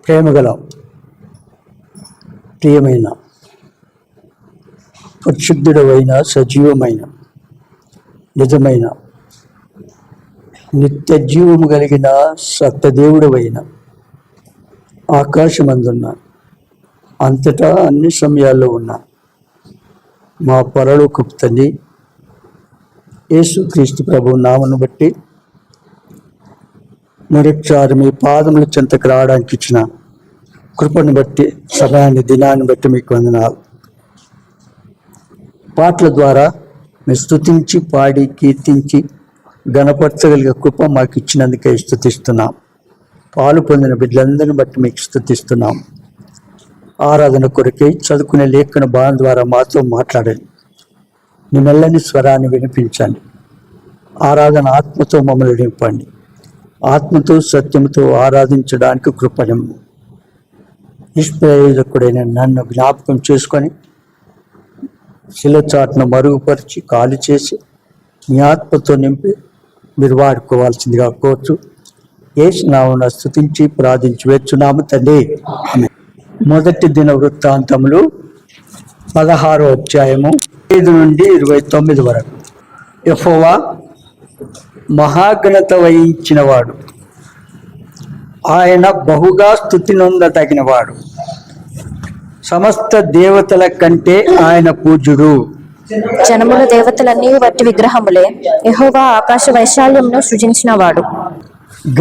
ప్రేమగల ప్రియమైన పరిశుద్ధుడవైన సజీవమైన నిజమైన నిత్య జీవము కలిగిన సత్యదేవుడవైన ఆకాశమందున్న అంతటా అన్ని సమయాల్లో ఉన్న మా పరలోకపు తండ్రి యేసుక్రీస్తు ప్రభు నామను బట్టి మరొకసారి మీ పాదముల చెంతకు రావడానికి ఇచ్చిన కృపను బట్టి సమయాన్ని దినాన్ని బట్టి మీకు వందనాలు. పాటల ద్వారా మీరు స్తుతించి పాడి కీర్తించి గణపరచగలిగే కృప మాకు ఇచ్చినందుకే స్తుతిస్తున్నాం. పాలు పొందిన బిడ్డలందరిని బట్టి మీకు స్తుతిస్తున్నాం. ఆరాధన కొరకై చదువుకునే లేఖన భావం ద్వారా మాతో మాట్లాడండి. మీ మెల్లని స్వరాన్ని వినిపించండి. ఆరాధన ఆత్మతో మమ్మల్ని నింపండి. ఆత్మతో సత్యంతో ఆరాధించడానికి కృపణము. నిష్ప్రయోజకుడైన నన్ను జ్ఞాపకం చేసుకొని శిలచాటును మరుగుపరిచి ఖాళీ చేసి మీ ఆత్మతో నింపి మీరు వాడుకోవాల్సిందిగా కోర్చు. యేసు నామమున స్తుతించి ప్రార్థించి వేచున్నాము తండ్రి. మొదటి దిన వృత్తాంతములు 16వ అధ్యాయము 5 నుండి 29 వరకు. యెహోవా మహాఘనత వహించినవాడు, ఆయన బహుగా స్తుతి నొందతగినవాడు, సమస్త దేవతల కంటే ఆయన పూజ్యుడు. జనముల దేవతలన్నీ వట్టి విగ్రహములే, యెహోవా ఆకాశ వైశాల్యమును సృజించినవాడు.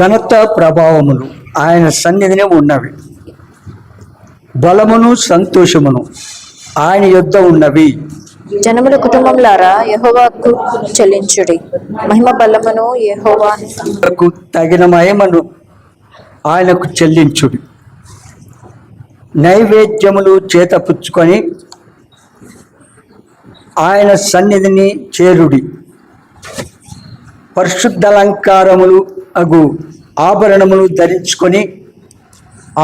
ఘనత ప్రభావములు ఆయన సన్నిధిని ఉన్నవి, బలమును సంతోషమును ఆయన యొద్ద ఉన్నవి. జనముల కుటుంబములారా యెహోవాకు చెల్లించుడి, మహిమ బలమును యెహోవాకు తగిన మహిమను ఆయనకు చెల్లించుడి. నైవేద్యములు చేతపుచ్చుకొని ఆయన సన్నిధిని చేరుడి. పరిశుద్ధాలంకారములు అగు ఆభరణములు ధరించుకొని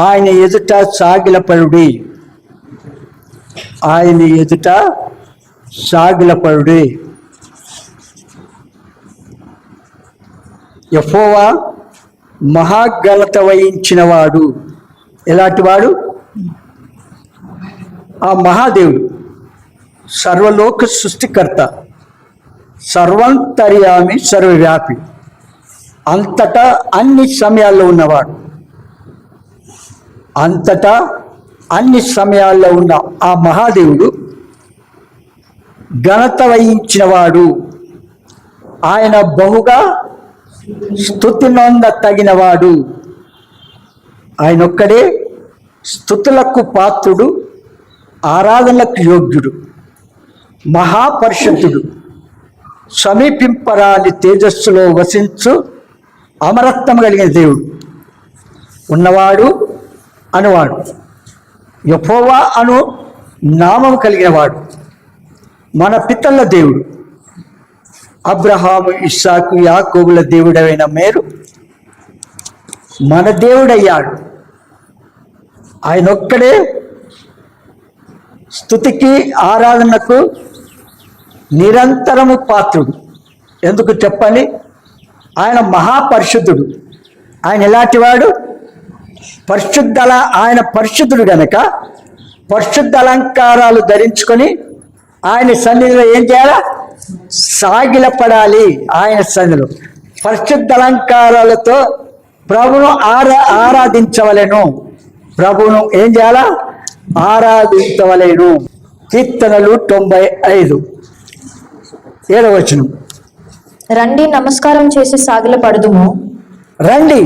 ఆయన ఎదుట సాగిలపడుడి. ఆయన ఎదుట సాగిలపడుడి. యెహోవా మహాఘనత వహించినవాడు. ఎలాంటి వాడు? ఆ మహాదేవుడు, సర్వలోక సృష్టికర్త, సర్వంతర్యామి, సర్వవ్యాపి, అంతటా అన్ని సమయాల్లో ఉన్నవాడు. అంతటా అన్ని సమయాల్లో ఉన్న ఆ మహాదేవుడు ఘనత వహించినవాడు. ఆయన బహుగా స్తుతి నొంద తగినవాడు. ఆయన ఒక్కడే స్తుతులకు పాత్రుడు, ఆరాధనలకు యోగ్యుడు, మహాపరిషత్తుడు, సమీపింపరాని తేజస్సులో వసించు అమరత్వం కలిగిన దేవుడు, ఉన్నవాడు అనువాడు, యెహోవా అను నామం కలిగిన వాడు, మన పితరుల దేవుడు, అబ్రహాము, ఇస్సాకు, యాకోబుల దేవుడైన మేరు మన దేవుడయ్యాడు. ఆయన ఒక్కడే స్తుతికి ఆరాధనకు నిరంతరము పాత్రుడు. ఎందుకు చెప్పండి? ఆయన మహాపరిశుద్ధుడు. ఆయన ఎలాంటి వాడు? ఆయన పరిశుద్ధుడు గనక పరిశుద్ధ అలంకారాలు ధరించుకొని ఆయన సన్నిధిలో ఏం చేయాలా? సాగిలపడాలి. ఆయన సన్నిధిలో పరిశుద్ధ అలంకారాలతో ప్రభువును ఆరాధించవలెను. ప్రభువును ఏం చేయాలా? ఆరాధించవలెను. కీర్తనలు 95 7వ వచనం. రండి నమస్కారం చేసి సాగిలపడుదుము. రండి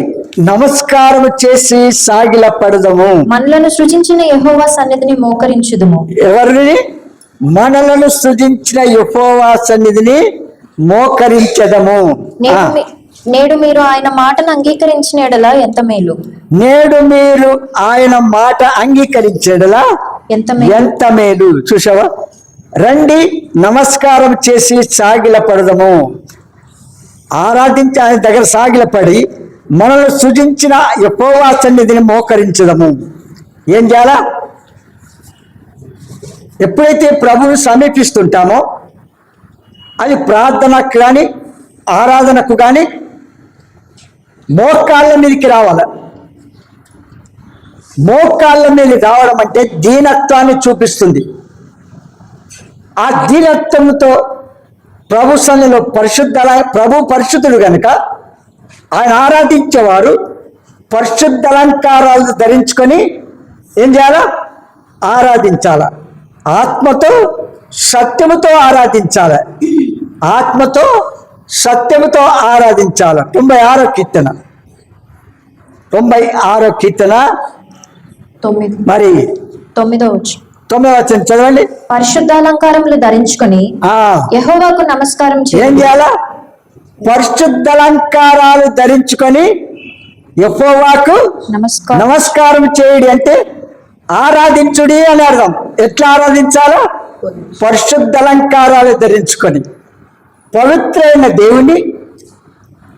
నమస్కారం చేసి సాగిలపడదము. మనలను సృజించిన యెహోవా సన్నిధిని మోకరించుదుము. ఎవరిని? మనలను సృజించిన యెహోవా సన్నిధిని మోకరించదము. నేడు మీరు ఆయన మాటను అంగీకరించిన ఎడల ఎంత మేలు. నేడు మీరు ఆయన మాట అంగీకరించేడలా ఎంత మేలు. చూసావా? రండి నమస్కారం చేసి సాగిలపడదము. ఆరాధించి ఆయన దగ్గర సాగిలపడి మనల్ని సృజించిన యెహోవా సన్నిధిని మోకరించదము. ఏం చేయాలా? ఎప్పుడైతే ప్రభువును సమీపిస్తుంటామో అది ప్రార్థనకు కానీ ఆరాధనకు కానీ మోకాళ్ళ మీదకి రావాలి. మోకాళ్ళ మీద రావడం అంటే దీనత్వాన్ని చూపిస్తుంది. ఆ దీనత్వంతో ప్రభు సన్నిధిలో ప్రభు పరిశుద్ధుడు కనుక ఆయన ఆరాధించేవారు పరిశుద్ధ అలంకారాలు ధరించుకొని ఏం చేయాలా? ఆరాధించాల. ఆత్మతో సత్యముతో ఆరాధించాల. ఆత్మతో సత్యముతో ఆరాధించాల. 96వ కీర్తన 9 మరి 9వ వచనం. 9వ వచనం చదవండి. పరిశుద్ధాలంకారములు ధరించుకొని యెహోవాకు నమస్కారం ఏం చేయాలా? పరిశుద్ధాలంకారాలు ధరించుకొని యెహోవాకు నమస్కారం చేయడి అంటే ఆరాధించుడి అని అర్థం. ఎట్లా ఆరాధించాలా? పరిశుద్ధాలంకారాలు ధరించుకొని. పవిత్రైన దేవుని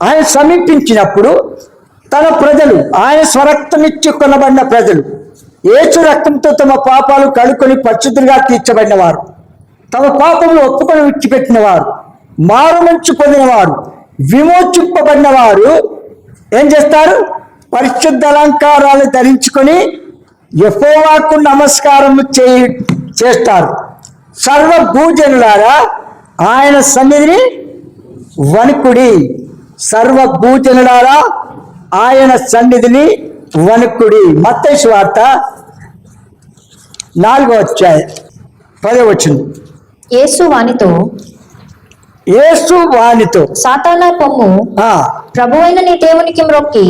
ఆయన సమీపించినప్పుడు తన ప్రజలు, ఆయన స్వరక్తమిచ్చి కొనబడిన ప్రజలు, యేసు రక్తంతో తమ పాపాలు కడుక్కొని పరిశుద్ధులుగా తీర్చబడిన వారు, తమ పాపములు ఒప్పుకొని విడిచిపెట్టిన వారు, మారు మంచు పొందిన వారు, విమోచింపబడిన వారు ఏం చేస్తారు? పరిశుద్ధ అలంకారాలు ధరించుకొని యెహోవాకు నమస్కారం చేస్తారు. సర్వ భూజనులారా ఆయన సన్నిధిని వణుకుడి. సర్వ భూజనులారా ఆయన సన్నిధిని వణుకుడి. మత్తయి సువార్త 4వ అధ్యాయం 10వ వచనం. యేసు వానితో సాతానా పొమ్ము, ప్రభువైన నీ దేవునికి మొక్కి.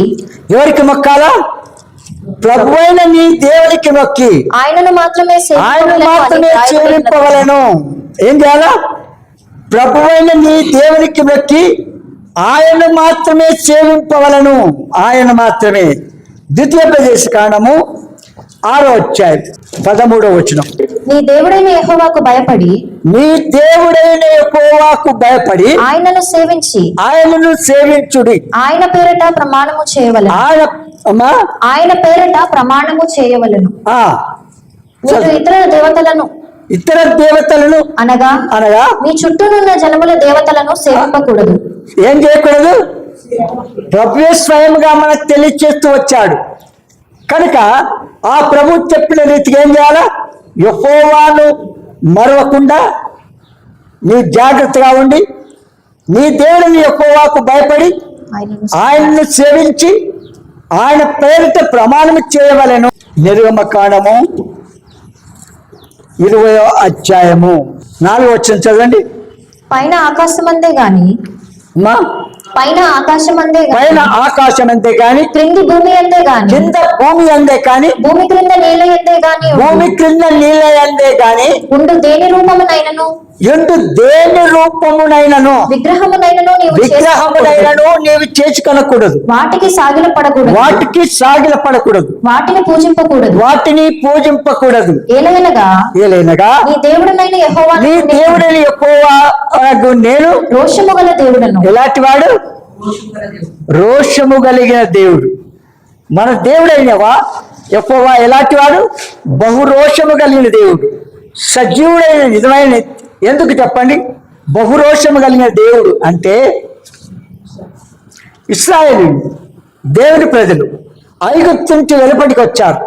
ఎవరికి మొక్కాలా? ప్రభువైన నీ దేవునికి మొక్కి ఆయనను మాత్రమే సేవింపవలెను. ఏం చేయాలా? ప్రభువైన నీ దేవునికి మొక్కి ఆయన మాత్రమే సేవింపవలను. ఆయన మాత్రమే. ద్వితీయోపదేశ కాండము 6వ అధ్యాయం 13వ వచనం. నీ దేవుడైన యెహోవాకు భయపడి ఆయనను సేవించుడి. ఆయన పేరట ప్రమాణము చేయవలెను. మీరు ఇతర దేవతలను అనగా మీ చుట్టూనున్న జనముల దేవతలను సేవింపకూడదు. ఏం చేయకూడదు? ప్రభువే స్వయంగా మనకు తెలియచేస్తూ వచ్చాడు కనుక ఆ ప్రభు చెప్పిన రీతికి ఏం చేయాలా? యెహోవాను మరవకుండా నీ జాగ్రత్తగా ఉండి నీ దేవుడిని యెహోవాకు భయపడి ఆయనను సేవించి ఆయన పేరిట ప్రమాణం చేయవలెను. నిర్గమకాండము 20వ అధ్యాయము 4వ వచనం చదవండి. పైన ఆకాశమందే గాని క్రింది భూమి అందే గాని కింద భూమి అందే కాని భూమి క్రింద నీళ్ళ ఎందే గాని ఉండు దేని రూపమునైనను విగ్రహమునైనను నీవు చేసుకొనకూడదు. వాటికి సాగిలపడకూడదు. వాటిని పూజింపకూడదు. ఏలైనగా నీ దేవుడైన యెహోవా నేను రోషము గల దేవుడను. ఎలాంటి వాడు? రోషము కలిగిన దేవుడు. మన దేవుడైనవా యెహోవా ఎలాంటి వాడు? బహురోషము కలిగిన దేవుడు, సజీవుడైన నిజమైన. ఎందుకు చెప్పండి? బహురోషము కలిగిన దేవుడు అంటే ఇశ్రాయేలు దేవుని ప్రజలు ఐగుప్తు నుంచి వెలుపటికి వచ్చారు.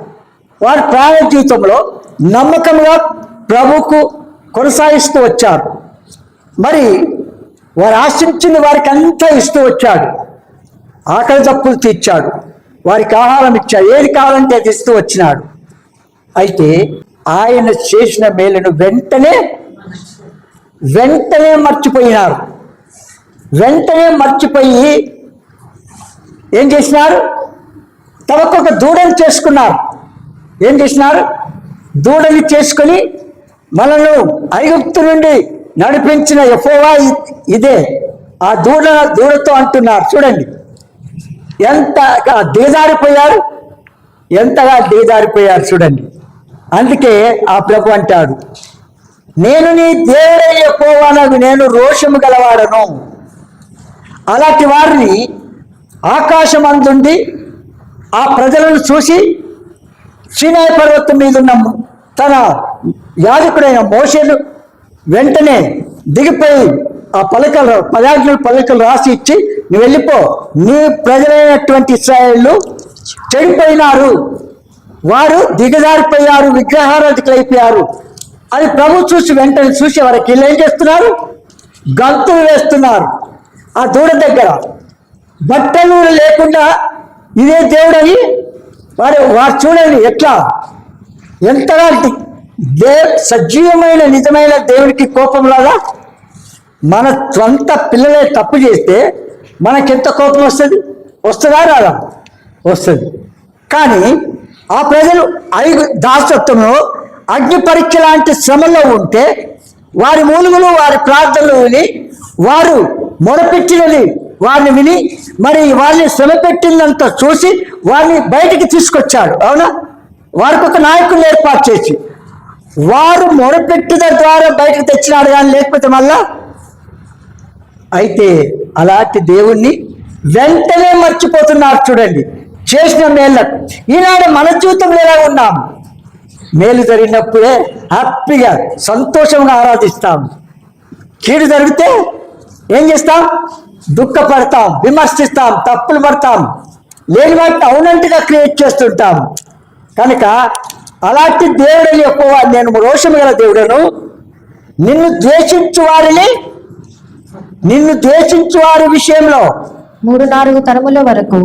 వారి ప్రాణ జీవితంలో నమ్మకంగా ప్రభుకు కొనసాగిస్తూ వచ్చారు. మరి వారు ఆశించింది వారికి అంతా ఇస్తూ వచ్చాడు. ఆకలి దప్పులు తీర్చాడు, వారికి ఆహారం ఇచ్చాడు, ఏది కావాలంటే అది ఇస్తూ వచ్చినాడు. అయితే ఆయన చేసిన మేలును వెంటనే మర్చిపోయినారు. వెంటనే మర్చిపోయి ఏం చేసినారు? తమకొక దూడని చేసుకున్నారు. ఏం చేసినారు? దూడని చేసుకొని మనల్ని ఐగుప్తు నుండి నడిపించిన యెహోవా ఇదే. ఆ దూడతో అంటున్నారు. చూడండి ఎంతగా దిగజారిపోయారు చూడండి. అందుకే ఆ ప్రభు అంటాడు, నేను నీ దేవుడైన యెహోవానగు నేను రోషము గలవాడను. అలాంటి వారిని ఆకాశం అందుండి ఆ ప్రజలను చూసి సీనాయి పర్వతం మీద ఉన్న తన యాజకుడైన మోషేను వెంటనే దిగిపోయి ఆ పలకలు రాసి ఇచ్చి, నువ్వు వెళ్ళిపో, నీ ప్రజలైనటువంటి ఇశ్రాయేలు చెడిపోయినారు, వారు దిగజారిపోయారు, విగ్రహారాధికులైపోయారు. అది ప్రభు చూసి వెంటనే చూసి వారికి వీళ్ళు ఏం చేస్తున్నారు? గంతులు వేస్తున్నారు. ఆ దూడ దగ్గర బట్టలు లేకుండా ఇదే దేవుడని వారు చూడండి ఎట్లా ఎంతగా సజీవమైన నిజమైన దేవుడికి కోపం లాగా. మన సొంత పిల్లలే తప్పు చేస్తే మనకెంత కోపం వస్తుందా రాదా? వస్తుంది. కానీ ఆ ప్రజలు దాసత్వంలో అగ్ని పరీక్ష లాంటి శ్రమలో ఉంటే వారి మూలుగులు, వారి ప్రార్థనలు విని, వారు మొరపెట్టినది వారిని విని, మరి వారిని శ్రమ పెట్టిందంతా చూసి వారిని బయటికి తీసుకొచ్చాడు. అవునా? వారికి ఒక నాయకుడిని ఏర్పాటు చేసి వారు మొరపెట్టిన ద్వారా బయటకు తెచ్చినాడు, కానీ లేకపోతే మళ్ళా. అయితే అలాంటి దేవుణ్ణి వెంటనే మర్చిపోతున్నారు. చూడండి చేసిన మేళ్ళకు. ఈనాడు మన జీవితంలో ఎలా ఉన్నాం? మేలు జరిగినప్పుడే హ్యాపీగా సంతోషంగా ఆరాధిస్తాం. కీడు జరిగితే ఏం చేస్తాం? దుఃఖపడతాం, విమర్శిస్తాం, తప్పులు పడతాం, లేని వాటిని అవునంటుగా క్రియేట్ చేస్తుంటాం. కనుక అలాంటి దేవుడని ఎక్కువ నేను రోషము గల దేవుడను, నిన్ను ద్వేషించు వారి విషయంలో 3-4 తరముల వరకు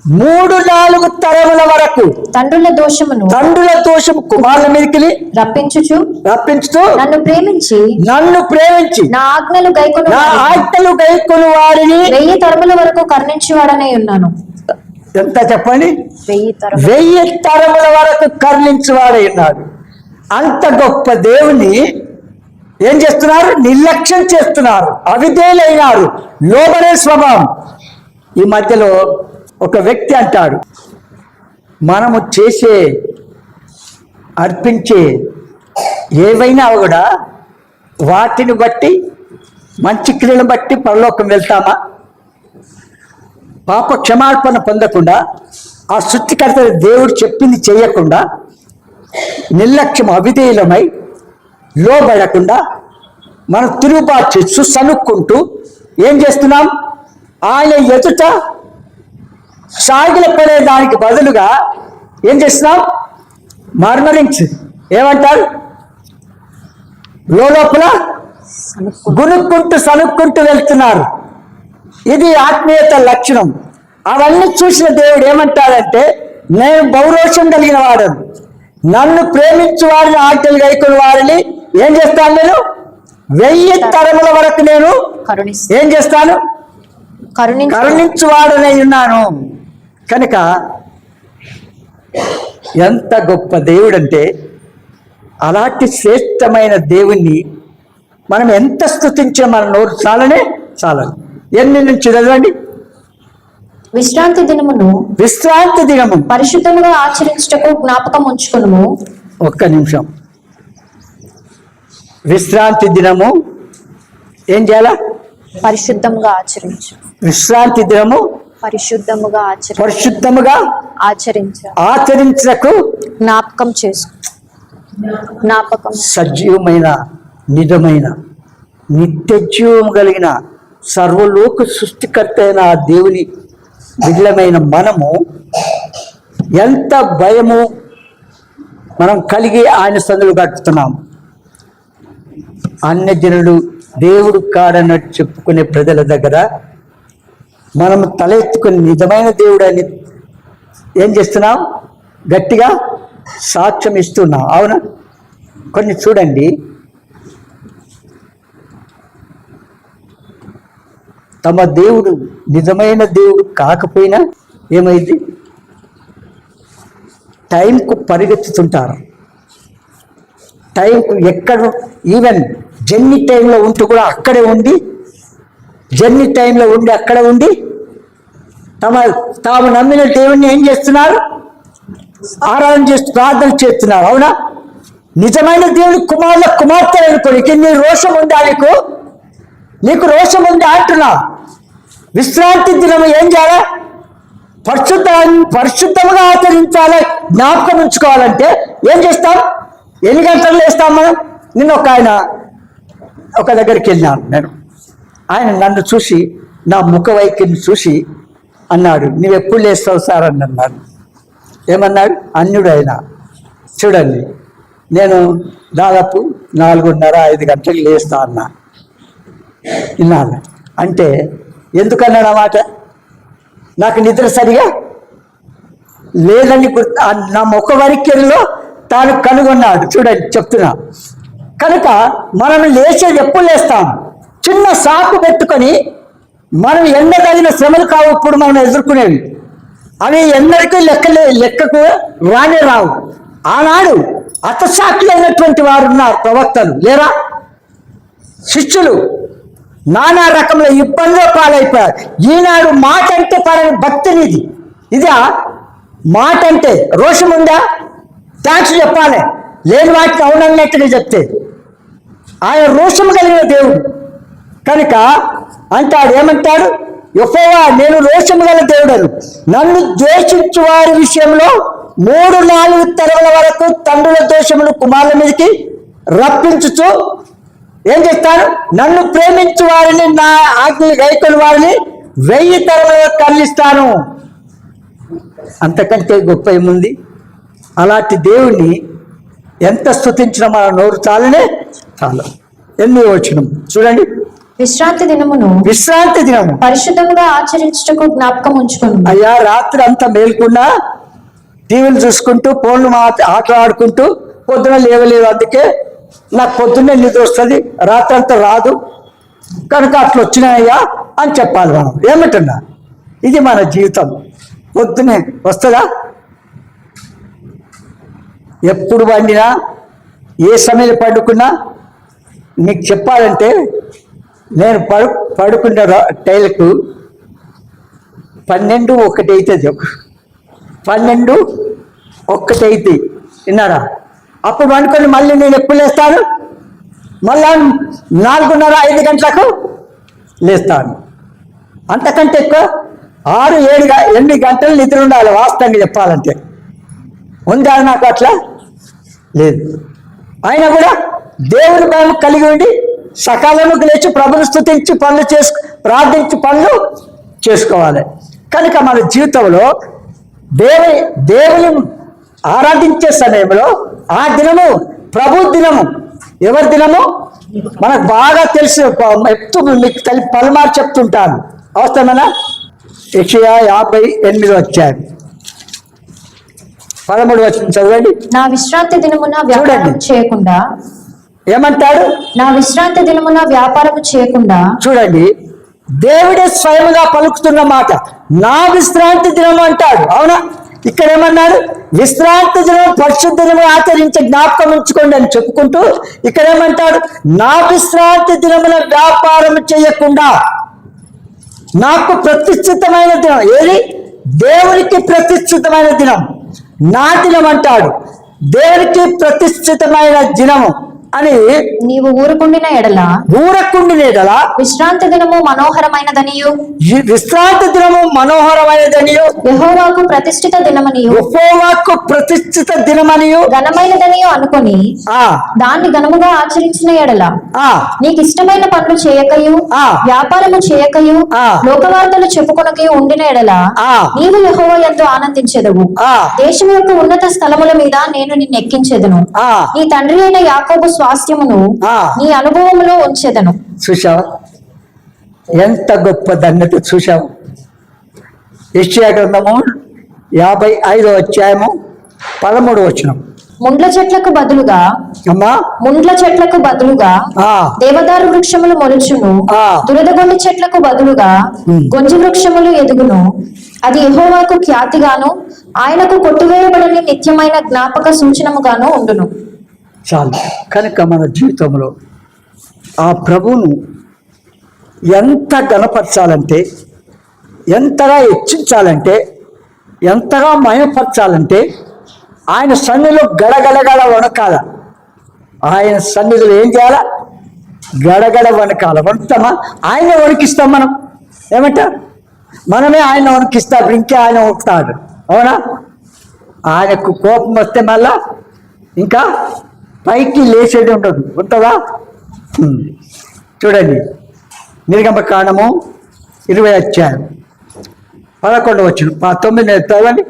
3-4 తరముల వరకు తండ్రుల దోషము కుమారుల మీదకి రప్పించుతూ నన్ను ప్రేమించి నా ఆజ్ఞలు గైకొను వారిని 1000 తరముల వరకు కరుణించేవాడనే ఉన్నాను. ఎంత చెప్పండి? 1000 తరముల వరకు కరుణించేవాడై ఉన్నాడు. అంత గొప్ప దేవుని ఏం చేస్తున్నారు? నిర్లక్ష్యం చేస్తున్నారు, అవిధేయులైనారు, లోబడే స్వభావం. ఈ మధ్యలో ఒక వ్యక్తి అంటాడు, మనము అర్పించే ఏవైనా కూడా వాటిని బట్టి, మంచి క్రియలను బట్టి పరలోకం వెళ్తామా? పాప క్షమాపణ పొందకుండా, ఆ సృష్టికర్త దేవుడు చెప్పింది చేయకుండా, నిర్లక్ష్యం అవిధేయులమై లోబడకుండా మనం తిరుగుబాటు చేస్తూ సనుక్కుంటూ ఏం చేస్తున్నాం? ఆయన ఎదుట సాగిల పడేదానికి బదులుగా ఏం చేస్తున్నాం? మర్మరించి ఏమంటారు? లోపల సనుక్కుంటూ వెళ్తున్నారు. ఇది ఆత్మీయత లక్షణం. అవన్నీ చూసిన దేవుడు ఏమంటాడంటే, నేను బహురోషం కలిగిన వాడను, నన్ను ప్రేమించు వారిని, ఆజ్ఞలు గైకొను వారిని ఏం చేస్తాను? నేను 1000 తరముల వరకు నేను ఏం చేస్తాను? కరుణించువాడనై ఉన్నాను. కనుక ఎంత గొప్ప దేవుడంటే, అలాంటి శ్రేష్టమైన దేవుణ్ణి మనం ఎంత స్తుతించే మన నోరు చాలనే చాలదు. ఎన్ని నుంచి చదవండి? విశ్రాంతి దినము పరిశుద్ధముగా ఆచరించుటకు జ్ఞాపకం ఉంచుకొనుము. ఒక్క నిమిషం. విశ్రాంతి దినము ఏం చేయాలా? పరిశుద్ధముగా ఆచరించు. విశ్రాంతి దినము పరిశుద్ధముగా ఆచరించకు జ్ఞాపకం చేసుకో. సజీవమైన, నిజమైన, నిత్య జీవం కలిగిన సర్వలోక సృష్టికర్త అయిన ఆ దేవుని విడుదలమైన మనము ఎంత భయము మనం కలిగి ఆయన సందులు గడుపుతున్నాం. అన్యజనులు దేవుడు కాడన్నట్టు చెప్పుకునే ప్రజల దగ్గర మనము తల ఎత్తుకుని నిజమైన దేవుడు అని ఏం చేస్తున్నాం? గట్టిగా సాక్ష్యం ఇస్తున్నాం. అవునా? కొన్ని చూడండి, తమ దేవుడు నిజమైన దేవుడు కాకపోయినా ఏమైంది? టైంకు పరిగెత్తుతుంటారు. టైంకు ఎక్కడ, ఈవెన్ జర్నీ టైంలో ఉంటూ కూడా అక్కడే ఉండి, జర్నీ టైంలో ఉండి అక్కడ ఉండి తాము నమ్మిన దేవుణ్ణి ఏం చేస్తున్నారు? ఆరాధన చేస్తూ ప్రార్థన చేస్తున్నారు. అవునా? నిజమైన దేవుని కుమార్తె అనుకోనికి నీ రోషం ఉందా? నీకు రోషం ఉందా అంటున్నా. విశ్రాంతి దినం ఏం చేయాలి? పరిశుద్ధంగా ఆచరించాలి, జ్ఞాపకం ఉంచుకోవాలంటే ఏం చేస్తాం? ఎన్ని గంటలు లేస్తాం మనం? నిన్న ఒక దగ్గరికి వెళ్ళినాను నేను. ఆయన నన్ను చూసి, నా ముఖ వైఖరిని చూసి అన్నాడు, నువ్వు ఎప్పుడు లేస్తావు సార్ అని అన్నాడు. ఏమన్నాడు? అన్యుడు ఆయన. చూడండి, నేను దాదాపు 4:30-5 గంటలకు లేస్తా అన్నా. విన్నాను అంటే ఎందుకన్నాడు ఆ మాట? నాకు నిద్ర సరిగా లేదని నా ముఖ వైఖరిలో తాను కనుగొన్నాడు. చూడండి చెప్తున్నా. కనుక మనం లేచేది ఎప్పుడు లేస్తాం? చిన్న సాకు పెట్టుకొని మనం ఎన్నదగిన శ్రమలు కావు ఇప్పుడు మనం ఎదుర్కొనేవి. అవి ఎన్నరికీ లెక్కకు రానే రావు. ఆనాడు హతసాక్షి అయినటువంటి వారు ఉన్నారు, ప్రవక్తలు లేరా? శిష్యులు నానా రకముల ఇబ్బందులు పాలైపోయారు. ఈనాడు మాట అంటే పడని భక్తినిది. ఇదా మాట అంటే? రోషం ఉందా? థ్యాంక్స్ చెప్పాలి. లేని వాటికి అవునన్నట్టుగా చెప్తే ఆయన రోషం కలిగిన దేవుడు కనుక అంటాడు. ఏమంటాడు? యెహోవా నేను రోషము గల దేవుడను, నన్ను ద్వేషించు వారి విషయంలో 3-4 తరముల వరకు తండ్రుల దోషములు కుమారుల మీదకి రప్పించుచు ఏం చేస్తాను? నన్ను ప్రేమించు వారిని, నా ఆజ్ఞలు గైకొని వారిని 1000 తరముల కల్లిస్తాను. అంతకంటే గొప్ప ఏముంది? అలాంటి దేవుణ్ణి ఎంత స్తుతించినా మన నోరు చాలనే చాలు. 8వ వచనం చూడండి. విశ్రాంతి దినమును పరిశుద్ధముగా ఆచరించుటకు జ్ఞాపకం ఉంచుకును. అయ్యా, రాత్రి అంతా మేల్కుండా టీవీలు చూసుకుంటూ ఫోన్లు ఆట ఆడుకుంటూ పొద్దున లేవలేదు. అందుకే నాకు పొద్దున్నే నిద్ర వస్తుంది, రాత్రి అంతా రాదు. కనుక అట్లా వచ్చినాయ్యా అని చెప్పాలి మనం. ఏమంటున్నా? ఇది మన జీవితం. పొద్దునే వస్తుందా? ఎప్పుడు వండినా, ఏ సమయంలో పండుకున్నా నీకు చెప్పాలంటే నేను పడుకున్న టైలకు 12-1 అవుతుంది. 12-1 అవుతుంది. విన్నారా? అప్పుడు వండుకొని మళ్ళీ నేను ఎప్పుడు లేస్తాను? మళ్ళా 4:30-5 గంటలకు లేస్తాను. అంతకంటే ఎక్కువ 6-7-8 గంటలు నిద్ర ఉండాలి వాస్తవంగా చెప్పాలంటే. ఉందా నాకు? అట్లా లేదు. అయినా కూడా దేవుని భయం కలిగి ఉండి సకాలంలోకి లేచి ప్రభుని స్తుతించి ప్రార్థించి పనులు చేసుకోవాలి. కనుక మన జీవితంలో దేవుని ఆరాధించే సమయంలో ఆ దినము ప్రభు దినము. ఎవరి దినము? మనకు బాగా తెలుసు. మీకు పలుమారు చెప్తుంటాను. అవసరమేనా? యెషయా 58 అధ్యాయం 13 వచనం చదవండి. నా విశ్రాంతి దినమున వ్యాపారం చేయకుండా. ఏమంటాడు? నా విశ్రాంతి దినమున వ్యాపారం చేయకుండా. చూడండి, దేవుడే స్వయముగా పలుకుతున్న మాట. నా విశ్రాంతి దినము అంటాడు. అవునా? ఇక్కడ ఏమన్నాడు? విశ్రాంతి దినం పరిశుద్ధ దినం ఆచరించే జ్ఞాపకం ఉంచుకోండి అని చెప్పుకుంటూ ఇక్కడ ఏమంటాడు? నా విశ్రాంతి దినమున వ్యాపారం చేయకుండా నాకు ప్రతిష్ఠితమైన దినం. ఏది? దేవునికి ప్రతిష్ఠితమైన దినం నా దినం అంటాడు. దేవునికి ప్రతిష్ఠితమైన దినము అని నీవు ఊరకుండిన ఎడల విశ్రాంతి దినము మనోహరమైనదనియు యెహోవాకు ప్రతిష్ఠిత దినమనియు ఘనమైనదనియు అనుకొని దాన్ని ఘనముగా ఆచరించిన ఎడల నీకు ఇష్టమైన పనులు చేయకయు వ్యాపారము చేయకయు లోకవార్తలు చెప్పుకొనకయు ఉండిన ఎడల నీవు యెహోవా యందు ఆనందించెదవు. దేశం యొక్క ఉన్నత స్థలముల మీద నేను నిన్ను ఎక్కించెదను. నీ తండ్రి అయిన యాకోబు స్వాస్థ్యమును నీ అనుభవములో ఉంచెదను. చూశావా ఎంత గొప్ప ధన్యత? చూశావు. యెషయా గ్రంథము 55వ అధ్యాయము 13వ వచనం. ముండ్ల చెట్లకు బదులుగా దేవదారు వృక్షములు మొలుచును, దురదగొండి చెట్లకు బదులుగా గొంజి వృక్షములు ఎదుగును. అది యెహోవాకు ఖ్యాతిగాను ఆయనకు కొట్టివేయబడని నిత్యమైన జ్ఞాపక సూచనముగాను ఉండును. చాలు. కనుక మన జీవితంలో ఆ ప్రభువును ఎంత గణపరచాలంటే, ఎంతగా హెచ్చించాలంటే, ఎంతగా మయపరచాలంటే ఆయన సన్నిధిలో గడగడగడ వణకాల. ఆయన సన్నిధిలో ఏం చేయాలా? గడగడ వణకాల. వణుకుతామా? ఆయన వణికిస్తాం మనం. ఏమంటారు? మనమే ఆయన వణికిస్తాం, ఇంకే ఆయన వణుకుతాడు. అవునా? ఆయనకు కోపం వస్తే మళ్ళా ఇంకా పైకి లేచేది ఉండదు. ఉంటుందా? చూడండి, నిర్గమకాండము 20 అధ్యాయం 11వ వచనం 9 చదవండి.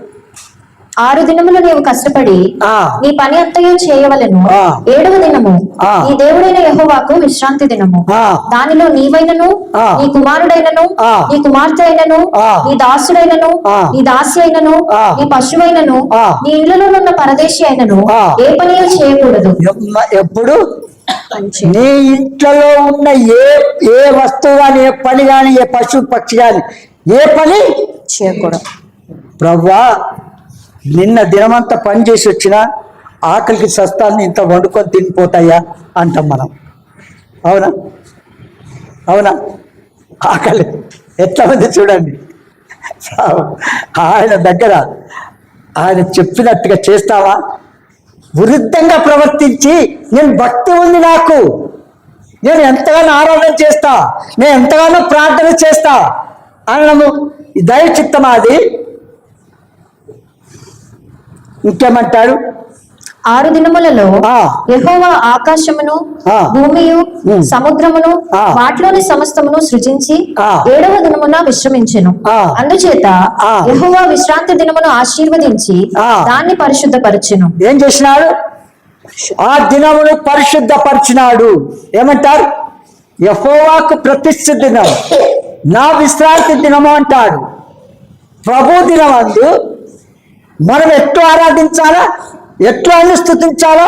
6 దినములు నీవు కష్టపడి ఆ. నీ పని అంతయు చేయవలెను. ఆ. 7వ దినము ఆ. నీ దేవుడైన యెహోవాకు విశ్రాంతి దినము. ఆ. దానిలో నీవైనను ఆ. నీ కుమారుడైనను ఆ. నీ కుమార్తె అయినను ఆ. నీ దాసుడైనను ఆ. నీ దాసి అయినను ఆ. నీ పశువైనను ఆ. నీ ఇళ్లలో ఉన్న పరదేశి అయినను ఆ. ఏ పనియు చేయకూడదు. ఎప్పుడు నీ ఇంట్లో ఉన్న ఏ వస్తువు కానీ, ఏ పని కానీ, ఏ పశు పక్షి కానీ, ఏ పని చేయకూడదు. ప్రవ్వా, నిన్న దినమంతా పని చేసి వచ్చినా ఆకలికి సస్తాన్ని ఇంత వండుకొని తినిపోతాయా అంటాం మనం. అవునా? అవునా? ఆకలి ఎట్లా ఉంది చూడండి. ఆయన దగ్గర ఆయన చెప్పినట్టుగా చేస్తావా? విరుద్ధంగా ప్రవర్తించి నేను భక్తి ఉంది నాకు, నేను ఎంతగానో ఆరాధన చేస్తా, నేను ఎంతగానో ప్రార్థన చేస్తా అనము దైవ చిత్తమా అది? ఇంకేమంటాడు? 6 దినములలో ఆ. యెహోవా ఆకాశమును ఆ. భూమియు ఉమ్. సముద్రమును ఆ. వాటిలోని సమస్తమును సృజించి ఆ. 7వ దినమున విశ్రమించెను. ఆ. అందుచేత ఆ. యెహోవా విశ్రాంతి దినమును ఆశీర్వదించి ఆ. దాన్ని పరిశుద్ధపరచెను. ఏం చేసినాడు? ఆ దినమును పరిశుద్ధపరిచినాడు. ఏమంటారు? యెహోవాకు ప్రతిష్ఠ దినం, నా విశ్రాంతి దినము అంటాడు. ప్రభు దినమందు మనం ఎట్లు ఆరాధించాలా, ఎట్లు ఆయన స్తుతించాలా,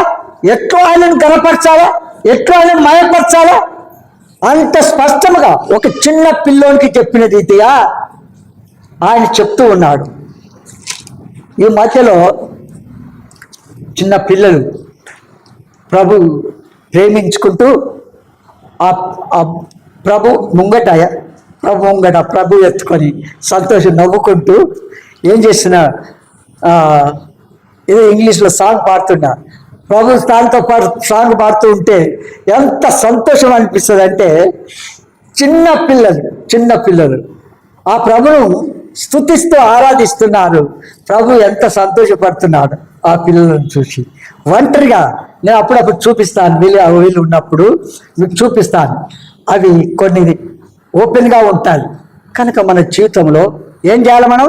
ఎట్లు ఆయనను గణపరచాలా, ఎట్లు ఆయనను మయపరచాలా అంత స్పష్టంగా ఒక చిన్న పిల్లోనికి చెప్పిన రీతిగా ఆయన చెప్తూ ఉన్నాడు. ఈ మధ్యలో చిన్న పిల్లలు ప్రభు ప్రేమించుకుంటూ ఆ ప్రభు ముంగట ప్రభు ఎత్తుకొని సంతోషం నవ్వుకుంటూ ఏం చేస్తున్నా, ఏదో ఇంగ్లీష్లో సాంగ్ పాడుతున్నా, ప్రభు స్థానంతో సాంగ్ పాడుతూ ఉంటే ఎంత సంతోషం అనిపిస్తుంది అంటే, చిన్న పిల్లలు ఆ ప్రభును స్తుతిస్తూ ఆరాధిస్తున్నారు. ప్రభు ఎంత సంతోషపడుతున్నాడు ఆ పిల్లలను చూసి. ఒంటరిగా నేను అప్పుడప్పుడు చూపిస్తాను, వీళ్ళు ఉన్నప్పుడు మీకు చూపిస్తాను. అవి కొన్ని ఓపెన్గా ఉంటాయి. కనుక మన జీవితంలో ఏం చేయాలి? మనం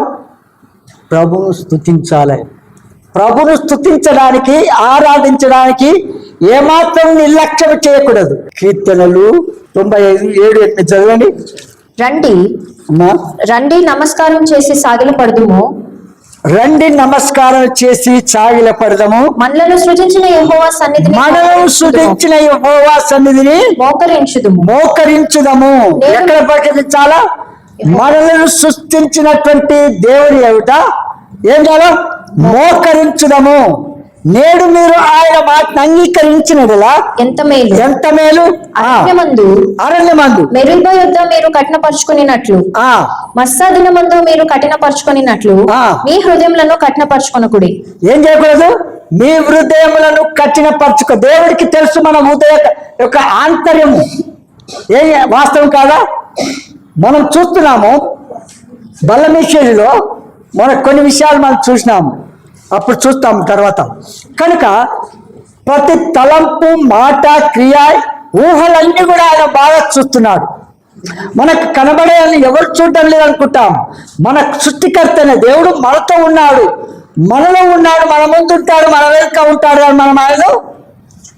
ప్రభువును స్తుతించాలి. ప్రభువును స్తుతించడానికి, ఆరాధించడానికి ఏమాత్రం నిర్లక్ష్యం చేయకూడదు. కీర్తనలు 95:7-8 చదవండి. రండి నమస్కారం చేసి సాగిలపడదుము. రండి నమస్కారం చేసి సాగిలపడదము. మనలను సృజించిన యెహోవా సన్నిధిని మోకరించుదము. ఎక్కడ ప్రకటించాలా? మనలను సృష్టించినటువంటి దేవుని ఎదుట ఏం చేయాలి? మోకరించుదము. నేడు మీరు ఆయన మాటను అంగీకరించినదిలా ఎంత మేలు. అరణ్యమందు మెరీబా యొద్ద మీరు కఠినపరుచుకునినట్లు, మస్సా దినమందు మీరు కఠినపరుచుకునినట్లు మీ హృదయములను కఠినపరుచుకొనకుడి. ఏం చేయకూడదు? మీ హృదయములను కఠినపరచుకో. దేవుడికి తెలుసు మన హృదయ యొక్క ఆంతర్యము ఏ వాస్తవం కాదా? మనం చూస్తున్నాము బల్లమేశ్వరిలో మన కొన్ని విషయాలు మనం చూసినాము, అప్పుడు చూస్తాము తర్వాత. కనుక ప్రతి తలంపు, మాట, క్రియ, ఊహలన్నీ కూడా ఆయన బాగా చూస్తున్నాడు. మనకు కనబడేయాలని ఎవరు చూడడం లేదనుకుంటాం. మన సృష్టికర్త అనే దేవుడు మనతో ఉన్నాడు, మనలో ఉన్నాడు, మన ముందు ఉంటాడు, మన వెనుక ఉంటాడు అని మనం ఆయన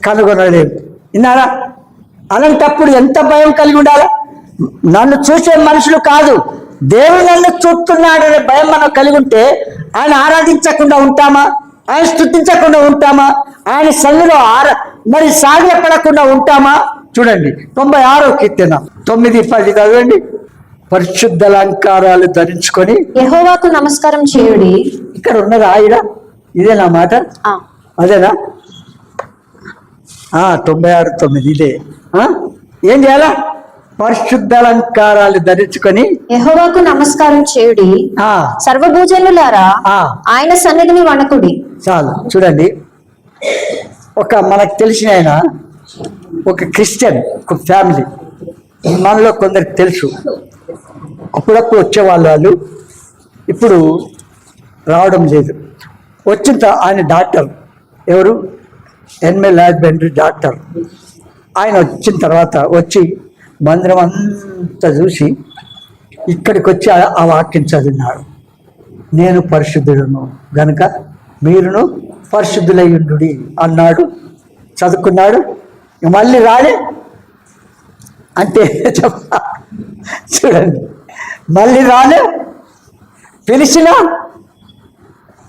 కనుగొనలేదు. విన్నారా? అలాంటప్పుడు ఎంత భయం కలిగి ఉండాలి? నన్ను చూసే మనుషులు కాదు, దేవుడు నన్ను చూస్తున్నాడనే భయం మనం కలిగి ఉంటే ఆయన ఆరాధించకుండా ఉంటామా? ఆయన స్తుతించకుండా ఉంటామా? ఆయన సన్నిధిలో మరి సాగిలపడకుండా ఉంటామా? చూడండి 96వ కీర్తన 9-10 చదవండి. పరిశుద్ధ అలంకారాలు ధరించుకొని యెహోవాకు నమస్కారం చేయుడి. ఇక్కడ ఉన్నది ఆయన, ఇదేనా మాట? అదేనా? 96:9 ఇదే. ఏం చేయాలా? పరిశుద్ధ అలంకారాలు ధరించుకొని యెహోవాకు నమస్కారం చేయుడి. సర్వభూజనులారా ఆయన సన్నిధిని వణకుడి. చాలు. చూడండి, మనకు తెలిసిన ఆయన ఒక క్రిస్టియన్, ఒక ఫ్యామిలీ, మనలో కొందరికి తెలుసు, అప్పుడప్పుడు వచ్చేవాళ్ళు, ఇప్పుడు రావడం లేదు. వచ్చిన ఆయన డాక్టర్, ఎవరు? NL husbandry doctor. ఆయన వచ్చిన తర్వాత వచ్చి మందిరం అంతా చూసి ఇక్కడికి వచ్చి ఆ వాక్యం చదివినాడు. నేను పరిశుద్ధుడును గనుక మీరును పరిశుద్ధులయ్యుండు అన్నాడు, చదువుకున్నాడు. మళ్ళీ రాలే అంటే చూడండి, మళ్ళీ రాలే.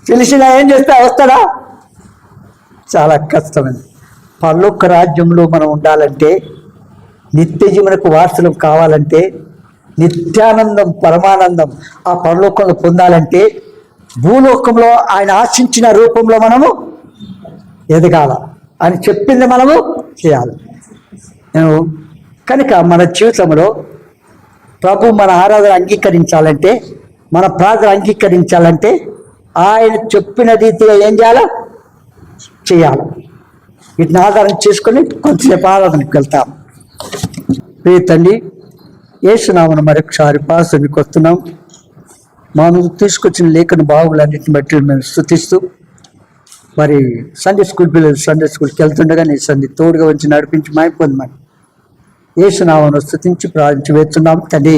పిలిచినా ఏం చేస్తే వస్తాడా? చాలా కష్టమైంది. పరలోక రాజ్యంలో మనం ఉండాలంటే, నిత్య జీవనకు వారసులం కావాలంటే, నిత్యానందం పరమానందం ఆ పరలోకంలో పొందాలంటే, భూలోకంలో ఆయన ఆశించిన రూపంలో మనము ఎదగాల అని చెప్పింది మనము చేయాలి. నేను కనుక మన జీవితంలో ప్రభు మన ఆరాధన అంగీకరించాలంటే, మన ప్రార్థన అంగీకరించాలంటే, ఆయన చెప్పిన రీతిగా ఏం చేయాలో చేయాలి. వీటిని ఆధారం చేసుకొని కొంతసేపు ఆరాధనకు వెళ్తాం. ప్రియ తండ్రి, యేసునామమున మరొకసారి పాసనికి వస్తున్నాం. మా మీద తీసుకొచ్చిన లేఖన బావులన్నింటిని బట్టి మేము స్తుతిస్తూ, మరి సండే స్కూల్ పిల్లలు సండే స్కూల్కి వెళ్తుండగా నీ సంధి తోడుగా వచ్చి నడిపించి మాయ పొందమని యేసునామమున స్తుతించి ప్రార్థించి వేస్తున్నాం తండ్రి.